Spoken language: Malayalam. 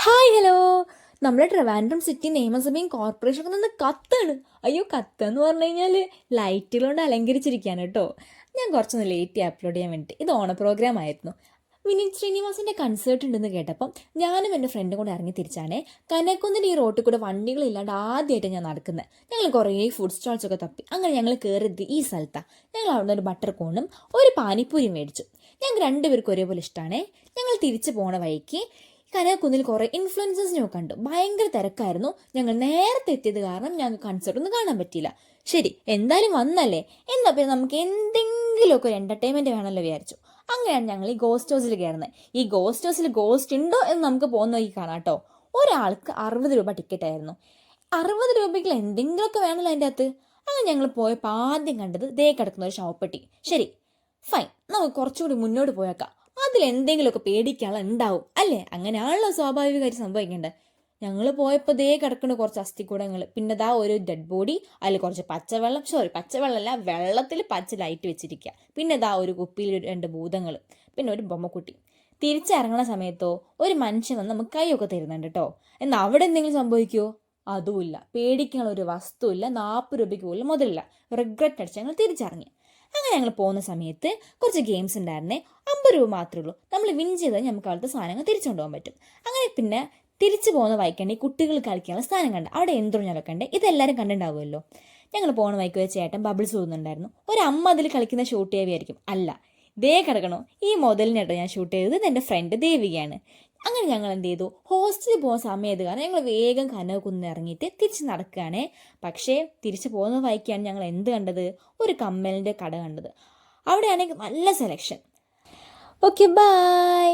Hi hello. നമ്മുടെ ട്രിവാൻഡ്രം സിറ്റി നിയമസഭയും കോർപ്പറേഷനൊക്കെ നിന്ന് കത്താണ്. അയ്യോ, കത്തെന്ന് പറഞ്ഞു കഴിഞ്ഞാൽ ലൈറ്റുകൾ കൊണ്ട് അലങ്കരിച്ചിരിക്കുകയാണ് കേട്ടോ. ഞാൻ കുറച്ചൊന്ന് ലേറ്റ് അപ്ലോഡ് ചെയ്യാൻ വേണ്ടിയിട്ട്. ഇത് ഓണ പ്രോഗ്രാം ആയിരുന്നു. വിനീത് ശ്രീനിവാസിൻ്റെ കൺസേർട്ട് ഉണ്ടെന്ന് കേട്ടപ്പം ഞാനും എൻ്റെ ഫ്രണ്ടും കൂടെ ഇറങ്ങി തിരിച്ചാണേ. കനകുന്നിന് ഈ റോട്ടിൽ കൂടെ വണ്ടികളില്ലാണ്ട് ആദ്യമായിട്ട് ഞാൻ നടക്കുന്നത്. ഞങ്ങൾ കുറേ ഫുഡ് സ്റ്റാൾസൊക്കെ തപ്പി. അങ്ങനെ ഞങ്ങൾ കയറിയത് ഈ സ്ഥലത്താണ്. ഞങ്ങൾ അവിടെ നിന്ന് ഒരു ബട്ടർ കോണും ഒരു പാനിപ്പൂരിയും മേടിച്ചു. ഞങ്ങൾക്ക് രണ്ടുപേർക്കും ഒരേപോലെ ഇഷ്ടമാണേ. ഞങ്ങൾ തിരിച്ചു പോണ വഴിക്ക് കനകുന്നിൽ കുറേ ഇൻഫ്ലുവൻസേഴ്സിനെ കണ്ടു. ഭയങ്കര തിരക്കായിരുന്നു. ഞങ്ങൾ നേരത്തെ എത്തിയത് കാരണം ഞങ്ങൾക്ക് കൺസേർട്ട് ഒന്നും കാണാൻ പറ്റിയില്ല. ശരി, എന്തായാലും വന്നല്ലേ, എന്നാൽ പിന്നെ നമുക്ക് എന്തെങ്കിലുമൊക്കെ ഒരു എൻ്റർടൈൻമെൻറ്റ് വേണമല്ലോ വിചാരിച്ചു. അങ്ങനെയാണ് ഞങ്ങൾ ഈ ഗോസ്റ്റ് ഹൗസിൽ കയറുന്നത്. ഈ ഗോസ്റ്റ് ഹൗസിൽ ഗോസ്റ്റ് ഉണ്ടോ എന്ന് നമുക്ക് പോകുന്ന ഈ കാണാം കേട്ടോ. ഒരാൾക്ക് 60 രൂപ ടിക്കറ്റ് ആയിരുന്നു. 60 രൂപയ്ക്ക് എന്തെങ്കിലുമൊക്കെ വേണമല്ലോ അതിൻ്റെ അകത്ത്. അങ്ങനെ ഞങ്ങൾ പോയപ്പോൾ ആദ്യം കണ്ടത് ദേ കിടക്കുന്ന ഒരു ഷോപ്പെട്ടി. ശരി, ഫൈൻ, നമുക്ക് കുറച്ചുകൂടി മുന്നോട്ട് പോയേക്കാം. അതിലെന്തെങ്കിലുമൊക്കെ പേടിക്കാനുള്ള ഉണ്ടാവും അല്ലേ? അങ്ങനെയാണല്ലോ സ്വാഭാവികമായിട്ട് സംഭവിക്കേണ്ടത്. ഞങ്ങൾ പോയപ്പോൾ ദേ കിടക്കുന്ന കുറച്ച് അസ്ഥിക്കൂടങ്ങൾ, പിന്നെ ദാ ഒരു ഡെഡ് ബോഡി, അതിൽ കുറച്ച് പച്ചവെള്ളമല്ല, വെള്ളത്തിൽ പച്ച ലൈറ്റ് വെച്ചിരിക്കുക, പിന്നെ ദാ ഒരു കുപ്പിയിൽ 2 ഭൂതങ്ങൾ, പിന്നെ ഒരു ബൊമ്മക്കുട്ടി. തിരിച്ചിറങ്ങണ സമയത്തോ ഒരു മനുഷ്യൻ വന്ന് നമുക്ക് കൈയൊക്കെ തരുന്നുണ്ട് കേട്ടോ. എന്നാൽ അവിടെ എന്തെങ്കിലും സംഭവിക്കുമോ? അതുമില്ല. പേടിക്കാനുള്ള ഒരു വസ്തുവില്ല. 40 രൂപയ്ക്ക് പോലും മുതലില്ല. റിഗ്രറ്റ് അടിച്ച് ഞങ്ങൾ തിരിച്ചിറങ്ങി. അങ്ങനെ ഞങ്ങൾ പോകുന്ന സമയത്ത് കുറച്ച് ഗെയിംസ് ഉണ്ടായിരുന്നേ. 50 രൂപ മാത്രമേ ഉള്ളൂ. നമ്മൾ വിൻ ചെയ്താൽ നമുക്ക് അവിടുത്തെ സാധനങ്ങൾ തിരിച്ചു കൊണ്ടുപോകാൻ പറ്റും. അങ്ങനെ പിന്നെ തിരിച്ചു പോകുന്ന വൈക്കണ്ടേ കുട്ടികൾ കളിക്കാനുള്ള സ്ഥാനം കണ്ട് അവിടെ എന്തൊഴിഞ്ഞാലൊക്കെ ഉണ്ട്. ഇതെല്ലാവരും കണ്ടിട്ടുണ്ടാവുമല്ലോ. ഞങ്ങൾ പോകുന്ന വൈക്ക് വെച്ച് ചേട്ടൻ ബബിൾസ് പോകുന്നുണ്ടായിരുന്നു. ഒരമ്മ അതിൽ കളിക്കുന്ന ഷൂട്ട് ചെയ്യാവിയായിരിക്കും. അല്ല, ദേ കിടക്കണോ ഈ മുതലിനേട്ടോ ഞാൻ ഷൂട്ട് ചെയ്തത്. ഇത് എൻ്റെ ഫ്രണ്ട് ദേവികയാണ്. അങ്ങനെ ഞങ്ങൾ എന്ത് ചെയ്തു, ഹോസ്റ്റലിൽ പോകുന്ന സമയത്ത് കാരണം ഞങ്ങൾ വേഗം കനകുന്ന് ഇറങ്ങിയിട്ട് തിരിച്ച് നടക്കുകയാണേ. പക്ഷേ തിരിച്ചു പോകുന്ന വഴിക്കാണ് ഞങ്ങൾ എന്ത് കണ്ടത്, ഒരു കമ്മലിൻ്റെ കട കണ്ടത്. അവിടെയാണെങ്കിൽ നല്ല സെലക്ഷൻ. Okay, by.